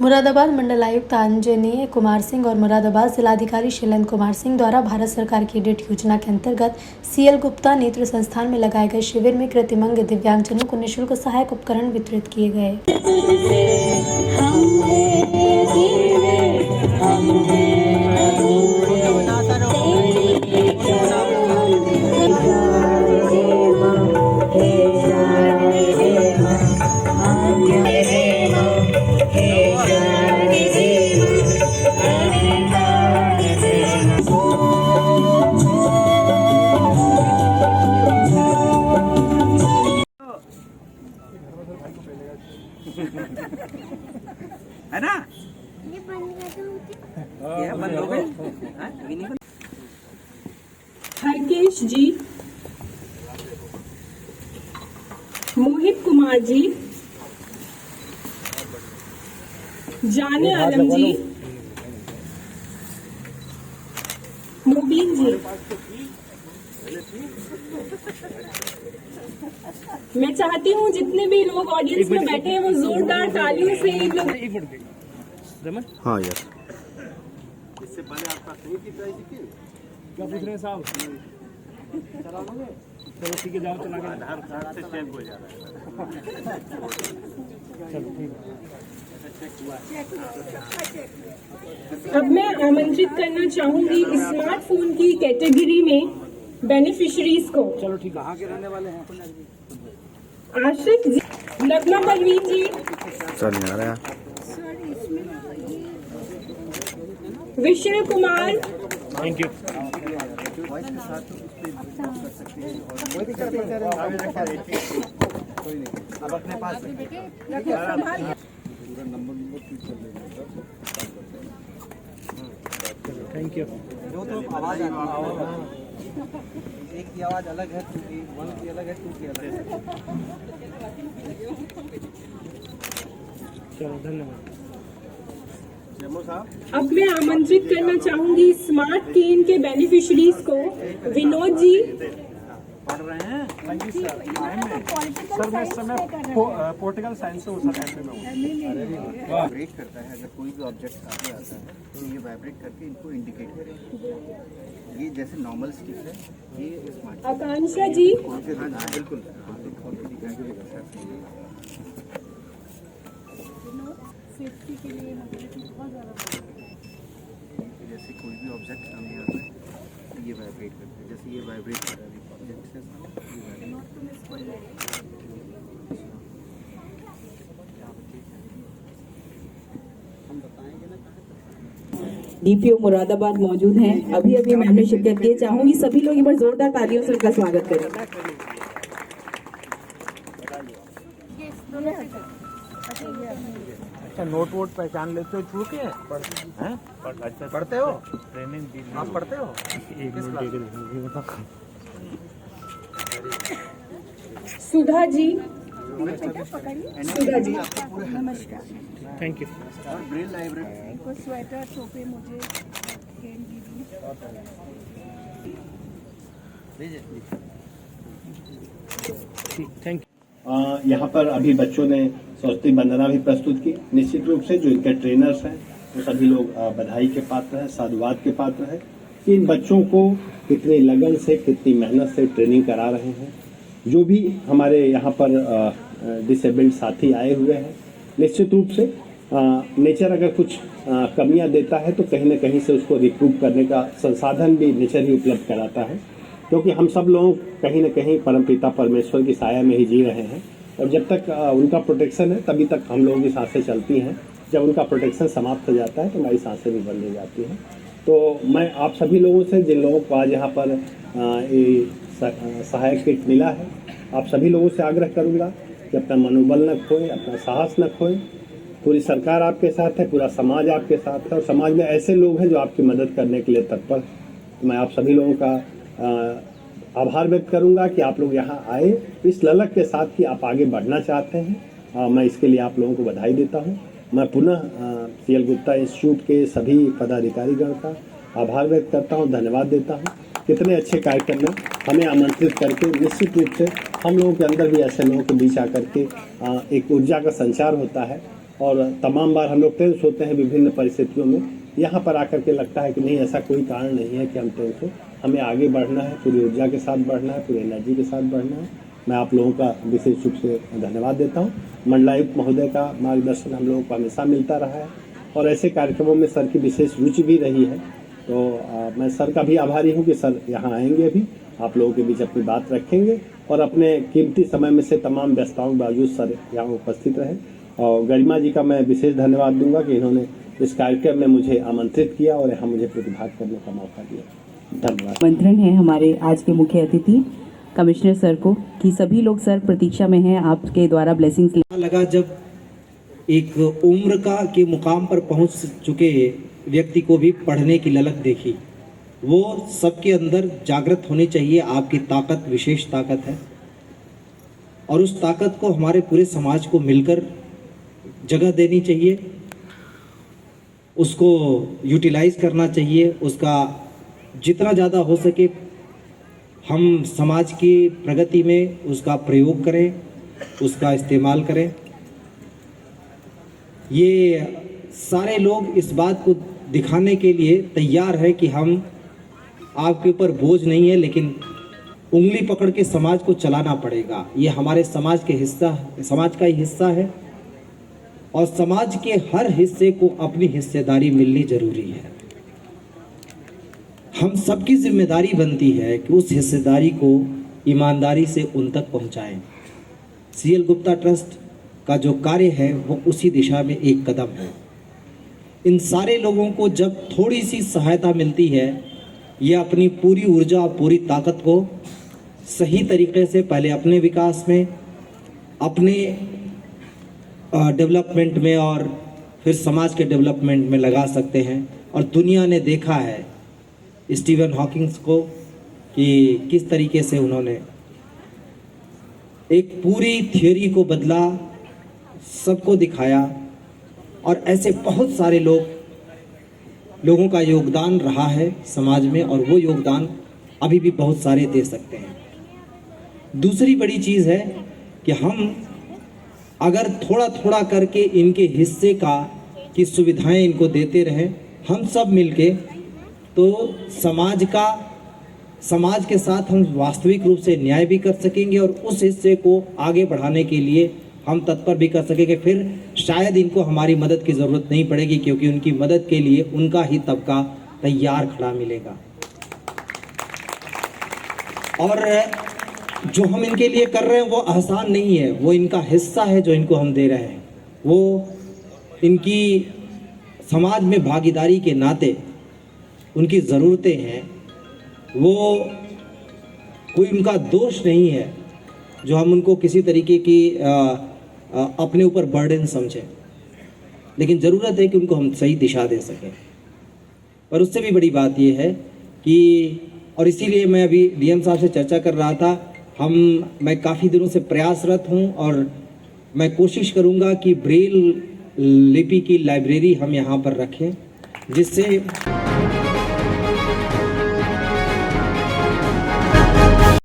मुरादाबाद मंडलायुक्त आंजनेय कुमार सिंह और मुरादाबाद जिलाधिकारी शैलेंद्र कुमार सिंह द्वारा भारत सरकार की डेट योजना के अंतर्गत सीएल गुप्ता नेत्र संस्थान में लगाए गए शिविर में कृत्रिमंग दिव्यांगजनों को निःशुल्क सहायक उपकरण वितरित किए गए। है ना? ये बंद कर दो। ये बंद हो गई? हरकेश जी, मोहित कुमार जी, जाने आलम जी, मुबीन जी। मैं चाहती हूँ जितने भी लोग ऑडियंस में बैठे हैं वो जोरदार तालियों से इन लोग। हाँ यार, इससे पहले आपका सही की ट्राई की क्या पूछ रहे हैं साहब? चला लोगे? चलो ठीक है, जाओ चला के। आधार कार्ड से चेक हो जा रहा है। चलो ठीक है। अब मैं आमंत्रित करना चाहूंगी स्मार्टफोन की कैटेगरी में बेनिफिशरीज को। चलो ठीक है। कहाँ के रहने वाले हैं? आशिक जी, नगमा परवीन जी, चल नहीं आ रहा है। विषय कुमार, थैंक यू। अब अपने पास थैंक यू। जो तो आवाज एक की आवाज अलग है, टू की वन की अलग है, टू की अलग है। चलो धन्यवाद। अब मैं आमंत्रित करना चाहूंगी स्मार्ट केन के बेनिफिशरीज को। विनोद जी, पढ़ रहे हैं। Thank you sir. मैं इस समय पॉलिटिकल साइंस से उस टाइम पे मैं हूँ। वाइब्रेट करता है। अगर कोई भी ऑब्जेक्ट आगे आता है तो ये वाइब्रेट करके इनको इंडिकेट करेगा। ये जैसे नॉर्मल स्टिक है, ये स्मार्ट आकांक्षा जी, हाँ बिल्कुल। हाँ तो खोल के दिखाएंगे। सेफ्टी के लिए बहुत ज़्यादा जैसे कोई भी ऑब्जेक्ट सामने आता है तो ये वाइब्रेट करता है। जैसे ये वाइब्रेट कर रहा है ऑब्जेक्ट से डीपीओ मुरादाबाद मौजूद हैं। अभी अभी मैंने शिरकत की, चाहूंगी सभी लोग एक बार जोरदार तालियों से उनका स्वागत करें। अच्छा, नोट वोट पहचान लेते हो? छू के हैं? अच्छा, पढ़ते हो? ट्रेनिंग दी। आप पढ़ते हो? एक मिनट बताओ। सुधा जी, सुधा जी, नमस्कार। Thank you. और ब्रेल लाइब्रेरी को स्वेटर टोपे मुझे केन दीदी। ठीक, थैंक यू। यहाँ पर अभी बच्चों ने सरस्वती वंदना भी प्रस्तुत की। निश्चित रूप से जो इनके ट्रेनर्स हैं वो सभी लोग बधाई के पात्र हैं, साधुवाद के पात्र हैं कि इन बच्चों को कितनी लगन से, कितनी मेहनत से ट्रेनिंग करा रहे हैं। जो भी हमारे यहाँ पर डिसेबल्ड साथी आए हुए हैं, निश्चित रूप से नेचर अगर कुछ कमियां देता है तो कहीं ना कहीं से उसको रिकूप करने का संसाधन भी नेचर ही उपलब्ध कराता है, क्योंकि हम सब लोग कहीं न कहीं परमपिता परमेश्वर की साया में ही जी रहे हैं। और जब तक उनका प्रोटेक्शन है तभी तक हम लोगों की सांसें चलती हैं। जब उनका प्रोटेक्शन समाप्त हो जाता है तो हमारी सांसें भी बंद हो जाती हैं। तो मैं आप सभी लोगों से, जिन लोगों को आज यहाँ पर सहायक किट मिला है, आप सभी लोगों से आग्रह करूँगा कि अपना मनोबल न खोएं, अपना साहस न खोएं। पूरी सरकार आपके साथ है, पूरा समाज आपके साथ है और समाज में ऐसे लोग हैं जो आपकी मदद करने के लिए तत्पर हैं। मैं आप सभी लोगों का आभार व्यक्त करूंगा कि आप लोग यहाँ आए इस ललक के साथ कि आप आगे बढ़ना चाहते हैं। मैं इसके लिए आप लोगों को बधाई देता हूँ। मैं पुनः सीएल गुप्ता इंस्टीट्यूट के सभी पदाधिकारीगण का आभार व्यक्त करता हूँ, धन्यवाद देता हूँ। कितने अच्छे कार्यक्रम में हमें आमंत्रित करके निश्चित रूप से हम लोगों के अंदर भी ऐसे लोगों के बीच आकर के एक ऊर्जा का संचार होता है और तमाम बार हम लोग टेंस होते हैं विभिन्न परिस्थितियों में। यहाँ पर आकर के लगता है कि नहीं, ऐसा कोई कारण नहीं है कि हम टेंस हो, हमें आगे बढ़ना है, पूरी ऊर्जा के साथ बढ़ना है, पूरी एनर्जी के साथ बढ़ना है। मैं आप लोगों का विशेष रूप से धन्यवाद देता हूँ। मंडलायुक्त महोदय का मार्गदर्शन हम लोगों को हमेशा मिलता रहा है और ऐसे कार्यक्रमों में सर की विशेष रुचि भी रही है। तो मैं सर का भी आभारी हूँ कि सर यहाँ आएंगे, अभी आप लोगों के बीच अपनी बात रखेंगे और अपने कीमती समय में से तमाम व्यस्तताओं के बावजूद सर यहाँ उपस्थित रहे। और गरिमा जी का मैं विशेष धन्यवाद दूंगा कि इन्होंने इस कार्यक्रम में मुझे आमंत्रित किया और यहाँ मुझे प्रतिभाग करने का मौका दिया। धन्यवाद। आमंत्रण है हमारे आज के मुख्य अतिथि कमिश्नर सर को कि सभी लोग सर प्रतीक्षा में हैं आपके द्वारा ब्लेसिंग्स लगा जब एक उम्र के मुकाम पर पहुंच चुके व्यक्ति को भी पढ़ने की ललक देखी। वो सबके अंदर जागृत होनी चाहिए। आपकी ताकत विशेष ताकत है और उस ताकत को हमारे पूरे समाज को मिलकर जगह देनी चाहिए, उसको यूटिलाइज करना चाहिए। उसका जितना ज़्यादा हो सके हम समाज की प्रगति में उसका प्रयोग करें, उसका इस्तेमाल करें। ये सारे लोग इस बात को दिखाने के लिए तैयार है कि हम आपके ऊपर बोझ नहीं है, लेकिन उंगली पकड़ के समाज को चलाना पड़ेगा। ये हमारे समाज का ही हिस्सा है और समाज के हर हिस्से को अपनी हिस्सेदारी मिलनी जरूरी है। हम सबकी जिम्मेदारी बनती है कि उस हिस्सेदारी को ईमानदारी से उन तक पहुंचाएं। सीएल गुप्ता ट्रस्ट का जो कार्य है वो उसी दिशा में एक कदम है। इन सारे लोगों को जब थोड़ी सी सहायता मिलती है, ये अपनी पूरी ऊर्जा, पूरी ताकत को सही तरीके से पहले अपने विकास में, अपने डेवलपमेंट में और फिर समाज के डेवलपमेंट में लगा सकते हैं। और दुनिया ने देखा है स्टीवन हॉकिंग्स को कि किस तरीके से उन्होंने एक पूरी थियोरी को बदला, सबको दिखाया। और ऐसे बहुत सारे लोगों का योगदान रहा है समाज में और वो योगदान अभी भी बहुत सारे दे सकते हैं। दूसरी बड़ी चीज़ है कि हम अगर थोड़ा थोड़ा करके इनके हिस्से की सुविधाएं इनको देते रहें, हम सब मिलके, तो समाज के साथ हम वास्तविक रूप से न्याय भी कर सकेंगे और उस हिस्से को आगे बढ़ाने के लिए हम तत्पर भी कर सकेंगे। फिर शायद इनको हमारी मदद की ज़रूरत नहीं पड़ेगी, क्योंकि उनकी मदद के लिए उनका ही तबका तैयार खड़ा मिलेगा। और जो हम इनके लिए कर रहे हैं वो आसान नहीं है, वो इनका हिस्सा है जो इनको हम दे रहे हैं। वो इनकी समाज में भागीदारी के नाते उनकी ज़रूरतें हैं, वो कोई उनका दोष नहीं है जो हम उनको किसी तरीके की अपने ऊपर बर्डन समझें। लेकिन ज़रूरत है कि उनको हम सही दिशा दे सकें। और उससे भी बड़ी बात यह है कि, और इसीलिए मैं अभी डीएम साहब से चर्चा कर रहा था, मैं काफ़ी दिनों से प्रयासरत हूं और मैं कोशिश करूंगा कि ब्रेल लिपि की लाइब्रेरी हम यहाँ पर रखें, जिससे